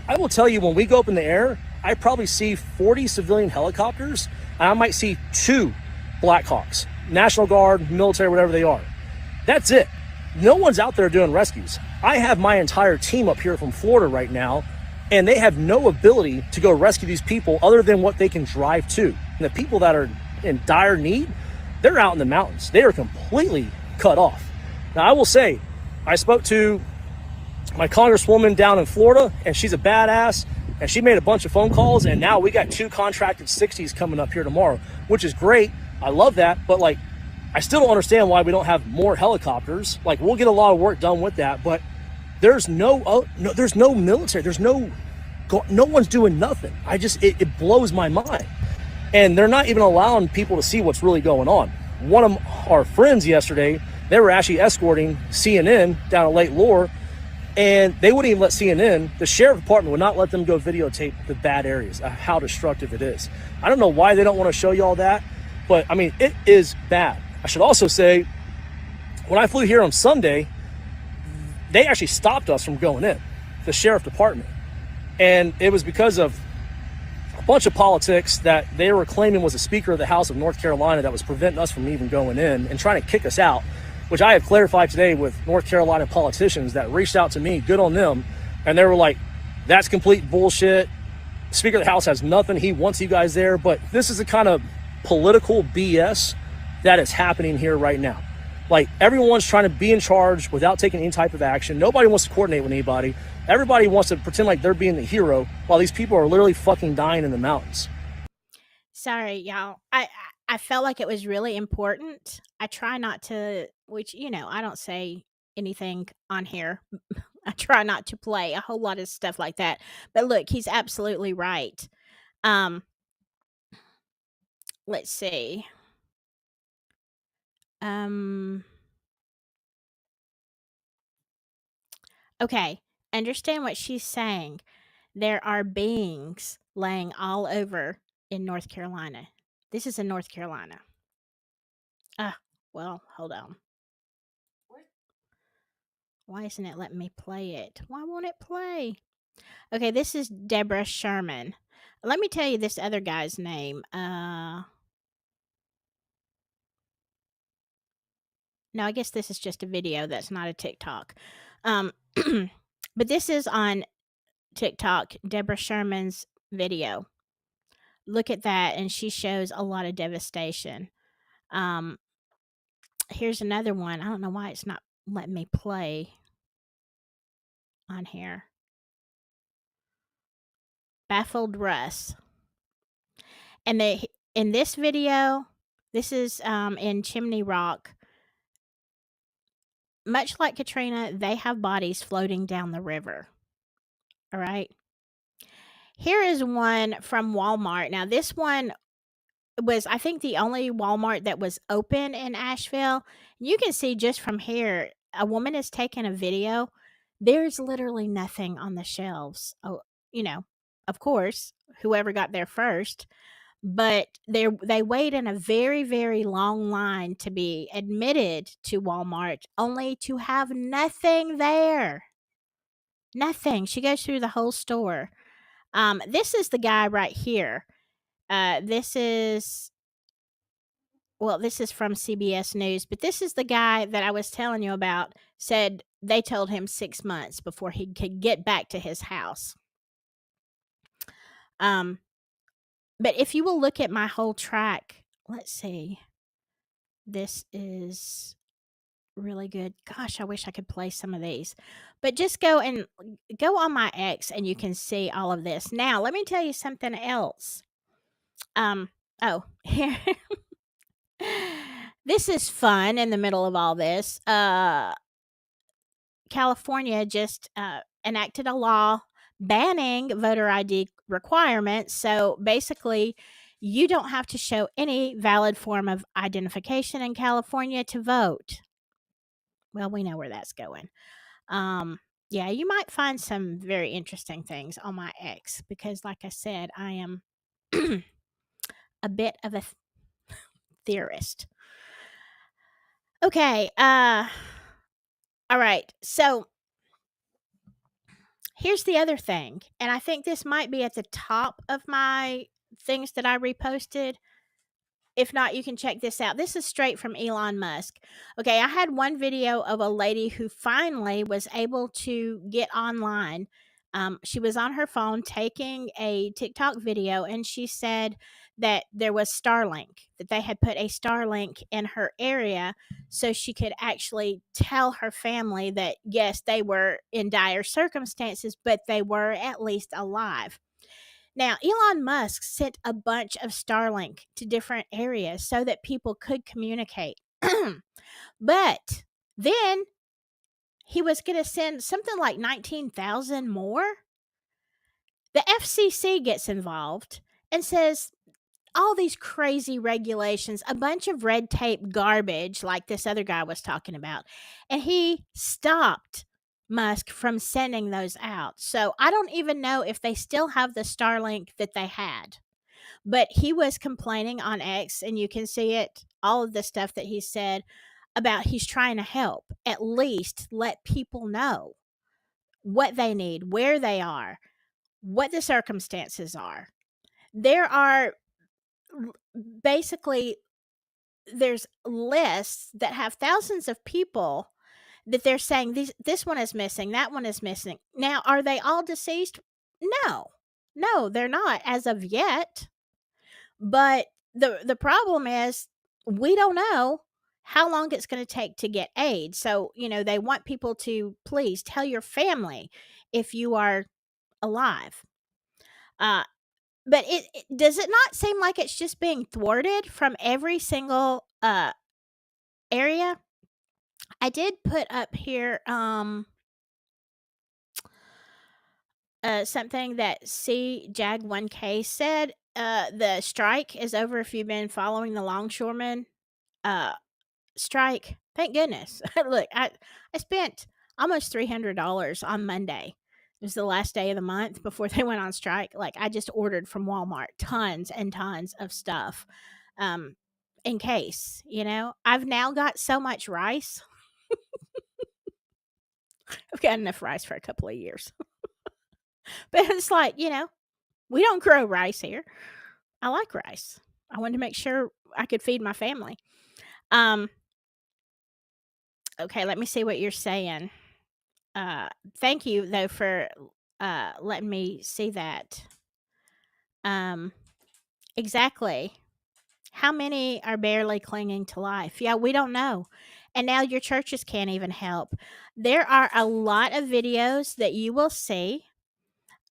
I will tell you, when we go up in the air, I probably see 40 civilian helicopters, and I might see 2 Blackhawks, National Guard, military, whatever they are. That's it. No one's out there doing rescues. I have my entire team up here from Florida right now, and they have no ability to go rescue these people other than what they can drive to. And the people that are in dire need, they're out in the mountains. They are completely cut off. Now, I will say, I spoke to my congresswoman down in Florida, and she's a badass, and she made a bunch of phone calls, and now we got 2 contracted 60s coming up here tomorrow, which is great. I love that, but like, I still don't understand why we don't have more helicopters. Like, we'll get a lot of work done with that, but there's there's no military, no one's doing nothing. It blows my mind. And they're not even allowing people to see what's really going on. One of our friends yesterday, they were actually escorting CNN down at Lake Lure, and they wouldn't even let CNN, the sheriff department would not let them go videotape the bad areas, how destructive it is. I don't know why they don't want to show you all that, but I mean, it is bad. I should also say, when I flew here on Sunday, they actually stopped us from going in, the sheriff department. And it was because of a bunch of politics that they were claiming was a Speaker of the House of North Carolina that was preventing us from even going in and trying to kick us out, which I have clarified today with North Carolina politicians that reached out to me, good on them, and they were like, that's complete bullshit. Speaker of the House has nothing. He wants you guys there. But this is the kind of political BS that is happening here right now. Like, everyone's trying to be in charge without taking any type of action. Nobody wants to coordinate with anybody. Everybody wants to pretend like they're being the hero while these people are literally fucking dying in the mountains. Sorry, y'all. I felt like it was really important. I try not to, which, I don't say anything on here. I try not to play a whole lot of stuff like that. But look, he's absolutely right. Let's see. Okay, understand what she's saying. There are beings laying all over in North Carolina. This is in North Carolina. Well, hold on. Why isn't it letting me play it? Why won't it play? Okay, this is Deborah Sherman. Let me tell you this other guy's name. No, I guess this is just a video. That's not a TikTok. But this is on TikTok, Deborah Sherman's video. Look at that, and she shows a lot of devastation. Here's another one. I don't know why it's not letting me play on here. Baffled Russ. And in this video, this is in Chimney Rock. Much like Katrina, they have bodies floating down the river. All right. Here is one from Walmart. Now, this one was, I think, the only Walmart that was open in Asheville. You can see just from here, a woman is taking a video. There's literally nothing on the shelves you know, of course, whoever got there first. But they wait in a very, very long line to be admitted to Walmart, only to have nothing there. Nothing. She goes through the whole store. This is the guy right here. This is well, this is from CBS News, but this is the guy that I was telling you about. Said they told him 6 months before he could get back to his house. Um, but if you will look at my whole track, let's see. This is really good. Gosh, I wish I could play some of these. But just go on my X and you can see all of this. Now, let me tell you something else. Oh, here. This is fun in the middle of all this. California just enacted a law banning voter ID requirements. So basically, you don't have to show any valid form of identification in California to vote. Well, we know where that's going. Yeah, you might find some very interesting things on my X because, like I said, I am a bit of a theorist. Okay. All right. So here's the other thing, and I think this might be at the top of my things that I reposted. If not, you can check this out. This is straight from Elon Musk. Okay, I had one video of a lady who finally was able to get online. She was on her phone taking a TikTok video, and she said that there was Starlink, that they had put a Starlink in her area so she could actually tell her family that, yes, they were in dire circumstances, but they were at least alive. Now, Elon Musk sent a bunch of Starlink to different areas so that people could communicate. But then he was going to send something like 19,000 more. The FCC gets involved and says all these crazy regulations, a bunch of red tape garbage like this other guy was talking about. And he stopped Musk from sending those out. So I don't even know if they still have the Starlink that they had. But he was complaining on X, and you can see it, all of the stuff that he said about he's trying to help, at least let people know what they need, where they are, what the circumstances are. There are basically there's lists that have thousands of people that they're saying this one is missing, that one is missing. Now, are they all deceased? No. No, they're not as of yet. But the problem is we don't know how long it's going to take to get aid. So, they want people to please tell your family if you are alive. Uh but it does it not seem like it's just being thwarted from every single area? I did put up here something that CJAG1K said. The strike is over if you've been following the longshoremen strike. Thank goodness. Look, I spent almost $300 on Monday. It was the last day of the month before they went on strike. Like, I just ordered from Walmart tons and tons of stuff in case, I've now got so much rice. I've got enough rice for a couple of years. But it's like, we don't grow rice here. I like rice. I wanted to make sure I could feed my family. Okay, let me see what you're saying. Thank you though for letting me see that. Exactly. How many are barely clinging to life? Yeah, we don't know. And now your churches can't even help. There are a lot of videos that you will see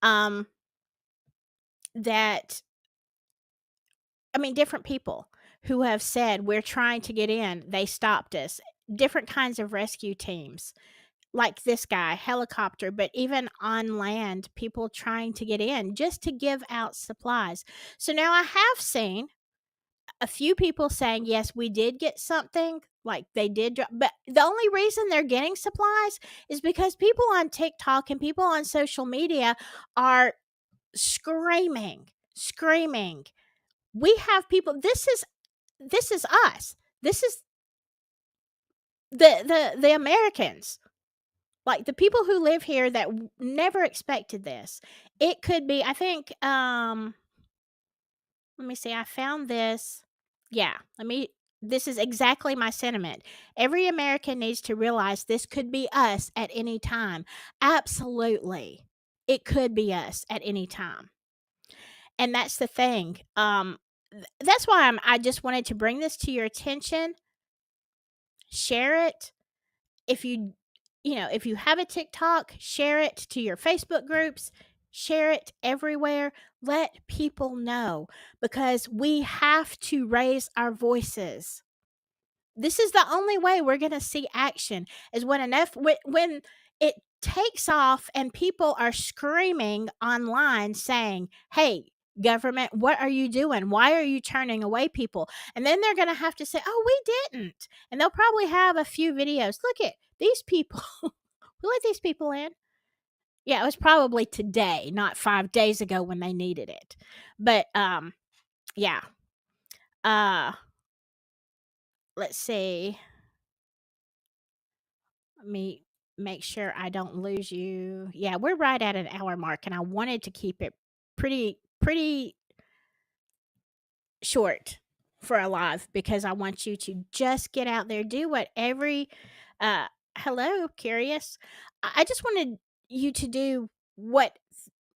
that different people who have said we're trying to get in, they stopped us. Different kinds of rescue teams. Like this guy, helicopter, but even on land, people trying to get in just to give out supplies. So now I have seen a few people saying, yes, we did get something, like they did, but the only reason they're getting supplies is because people on TikTok and people on social media are screaming, screaming. We have people. This is us. This is the Americans. Like the people who live here that never expected this. It could be, I think, let me see, I found this. Yeah, this is exactly my sentiment. Every American needs to realize this could be us at any time. Absolutely. It could be us at any time. And that's the thing. That's why I just wanted to bring this to your attention. Share it. If if you have a TikTok, share it to your Facebook groups, share it everywhere. Let people know because we have to raise our voices. This is the only way we're going to see action is when it takes off and people are screaming online saying, "Hey, government, what are you doing? Why are you turning away people?" And then they're going to have to say, "Oh, we didn't." And they'll probably have a few videos. Look at these people. We let these people in. Yeah, it was probably today, not 5 days ago when they needed it. But yeah. Uh let's see. Let me make sure I don't lose you. Yeah, we're right at an hour mark, and I wanted to keep it pretty short for a live because I want you to just get out there, do what every hello, curious. I just wanted you to do what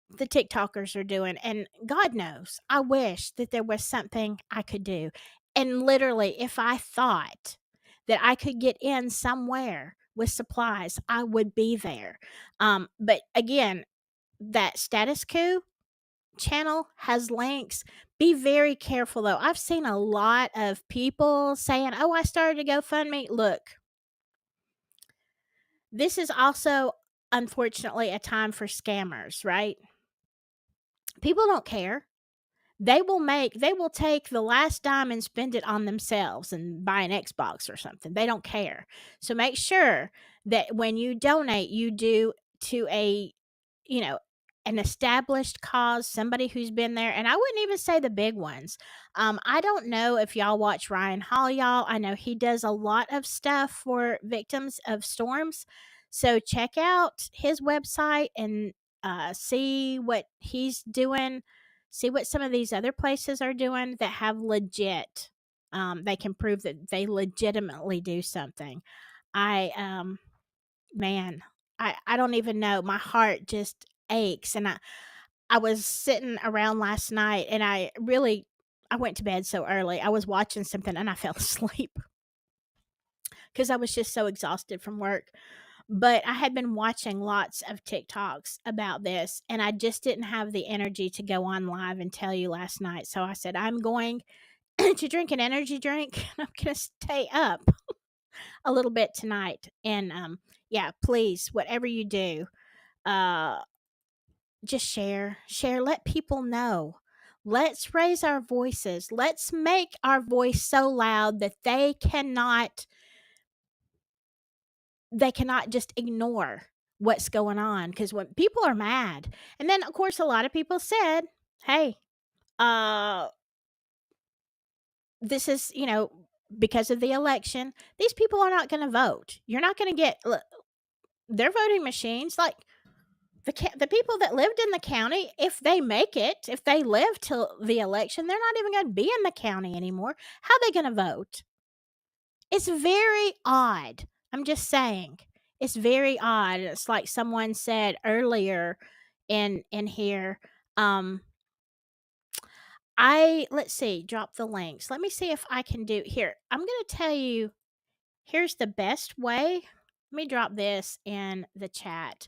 the TikTokers are doing, and God knows, I wish that there was something I could do. And literally, if I thought that I could get in somewhere with supplies, I would be there. But again, that status quo channel has links. Be very careful though. I've seen a lot of people saying, "Oh, I started a GoFundMe." Look, this is also unfortunately a time for scammers, right? People don't care. They will take the last dime and spend it on themselves and buy an Xbox or something. They don't care. So make sure that when you donate, you do to you know, an established cause, somebody who's been there. And I wouldn't even say the big ones. I don't know if y'all watch Ryan Hall, y'all. I know he does a lot of stuff for victims of storms. So check out his website and see what he's doing. See what some of these other places are doing that have legit. They can prove that they legitimately do something. I man, I don't even know. My heart just aches, and I was sitting around last night, and I went to bed so early. I was watching something, and I fell asleep because I was just so exhausted from work. But I had been watching lots of TikToks about this, and I just didn't have the energy to go on live and tell you last night. So I said, I'm going to drink an energy drink. I'm going to stay up a little bit tonight. And yeah, please, whatever you do, uh, just share, let people know. Let's raise our voices. Let's make our voice so loud that they cannot just ignore what's going on because when people are mad, and then of course a lot of people said, hey, uh this is because of the election, these people are not going to vote. You're not going to get their voting machines. Like the people that lived in the county, if they make it, if they live till the election, they're not even going to be in the county anymore. How are they going to vote? It's very odd. I'm just saying. It's very odd. It's like someone said earlier in here. Let's see, drop the links. Let me see if I can do here. I'm going to tell you here's the best way. Let me drop this in the chat.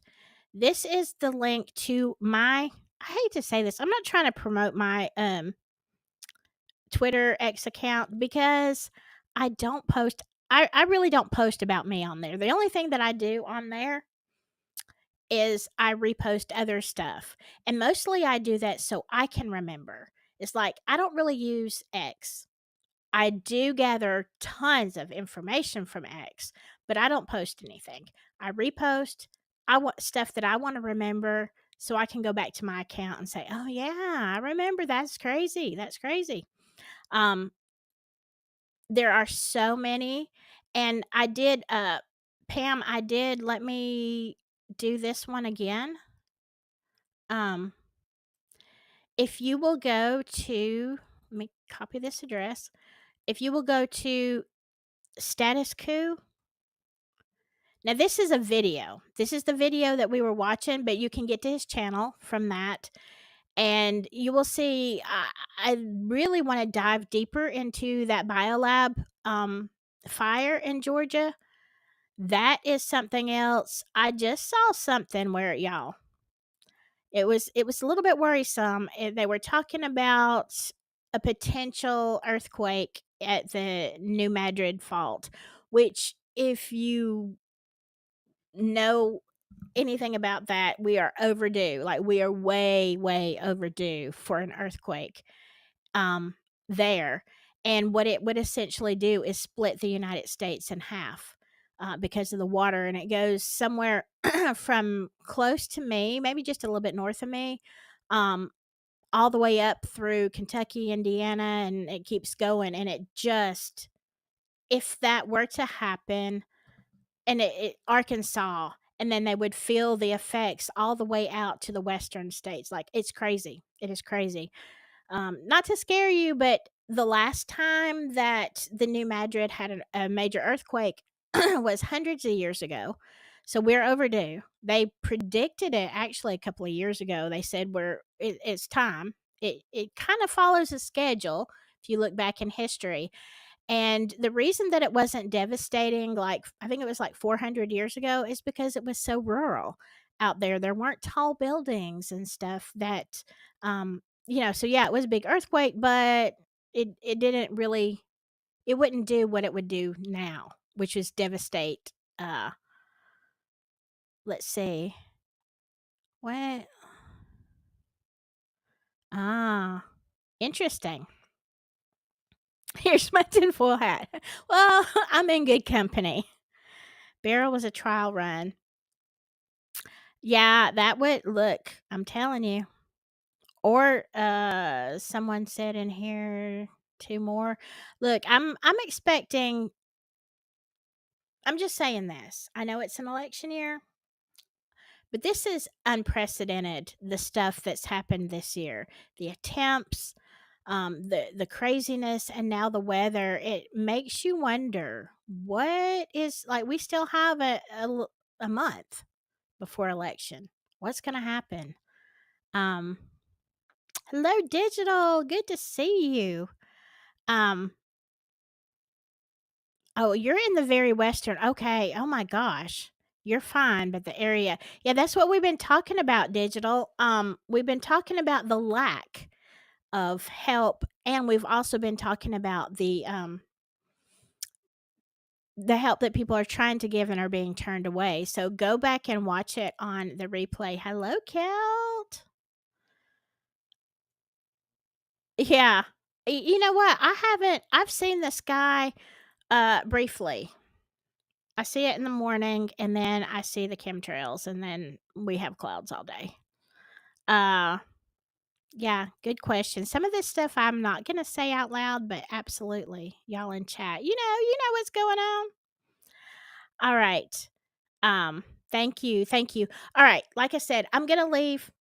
This is the link to I hate to say this. I'm not trying to promote my Twitter X account because I don't post I really don't post about me on there. The only thing that I do on there is I repost other stuff. And mostly I do that so I can remember. It's like I don't really use X. I do gather tons of information from X, but I don't post anything. I repost. I want stuff that I want to remember, so I can go back to my account and say, "Oh yeah, I remember. That's crazy. That's crazy." Um, there are so many, and I did, Pam, I did. Let me do this one again. Um, if you will go to, let me copy this address. If you will go to status coup. Now, this is a video. This is the video that we were watching, but you can get to his channel from that. And you will see, I really want to dive deeper into that biolab fire in Georgia. That is something else. I just saw something where, y'all, it was a little bit worrisome. They were talking about a potential earthquake at the New Madrid fault, which, if you know anything about that, we are overdue. Like, we are way, way overdue for an earthquake um, there. And what it would essentially do is split the United States in half because of the water. And it goes somewhere from close to me, maybe just a little bit north of me, um, all the way up through Kentucky, Indiana, and it keeps going. And it just, if that were to happen, and Arkansas, and then they would feel the effects all the way out to the western states. Like, it's crazy. It is crazy. Not to scare you, but the last time that the New Madrid had a major earthquake was hundreds of years ago. So we're overdue. They predicted it actually a couple of years ago. They said it's time. It kind of follows a schedule if you look back in history. And the reason that it wasn't devastating, like I think it was like 400 years ago, is because it was so rural out there. There weren't tall buildings and stuff that, so yeah, it was a big earthquake, but it didn't really, it wouldn't do what it would do now, which is devastate. Uh, let's see. What? Ah, interesting. Here's my tinfoil hat. Well, I'm in good company. Barrel was a trial run. Yeah, that would look, I'm telling you. Or someone said in here 2 more. Look, I'm expecting, I'm just saying this. I know it's an election year, but this is unprecedented, the stuff that's happened this year. The attempts, the craziness, and now the weather. It makes you wonder, what is, like, we still have a month before election. What's going to happen? Um Hello, Digital. Good to see you. Um, oh, you're in the very western. Okay. Oh my gosh. You're fine, but the area. Yeah, that's what we've been talking about, Digital. We've been talking about the lack of help, and we've also been talking about the help that people are trying to give and are being turned away. So go back and watch it on the replay. Hello, Kelt. Yeah. You know what? I've seen the sky briefly. I see it in the morning, and then I see the chemtrails, and then we have clouds all day. Uh, yeah, good question. Some of this stuff I'm not gonna say out loud, but absolutely, y'all in chat, you know what's going on. All right. Um, thank you, thank you. All right, like I said, I'm gonna leave.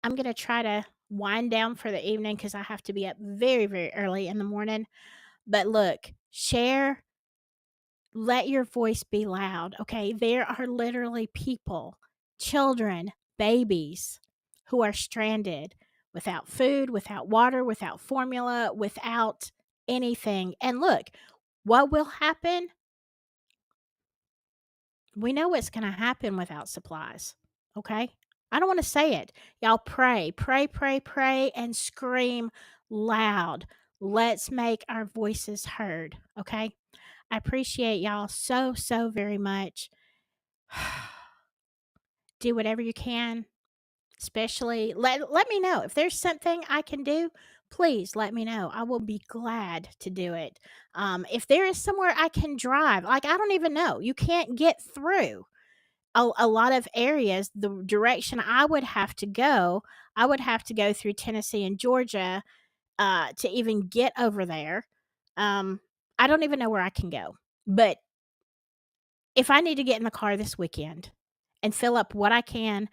I'm gonna try to wind down for the evening because I have to be up very, very early in the morning. But look, share, let your voice be loud, okay? There are literally people, children, babies who are stranded without food, without water, without formula, without anything. And look, what will happen? We know what's going to happen without supplies, okay? I don't want to say it. Y'all pray, pray, pray, pray, and scream loud. Let's make our voices heard, okay? I appreciate y'all so, so very much. Do whatever you can, especially let me know if there's something I can do. Please let me know. I will be glad to do it. If there is somewhere I can drive, like, I don't even know, you can't get through. a lot of areas, the direction I would have to go, I would have to go through Tennessee and Georgia to even get over there. Um, I don't even know where I can go. But if I need to get in the car this weekend and fill up what I can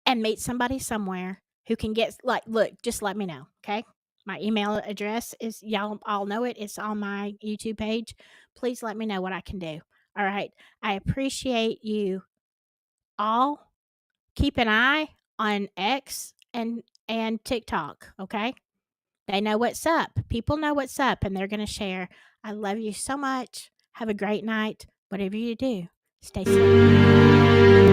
and meet somebody somewhere who can get like, look, just let me know, okay? My email address is y'all all know it. It's on my YouTube page. Please let me know what I can do. All right. I appreciate you all. Keep an eye on X and TikTok, okay? They know what's up. People know what's up and they're going to share. I love you so much. Have a great night. Whatever you do, stay safe.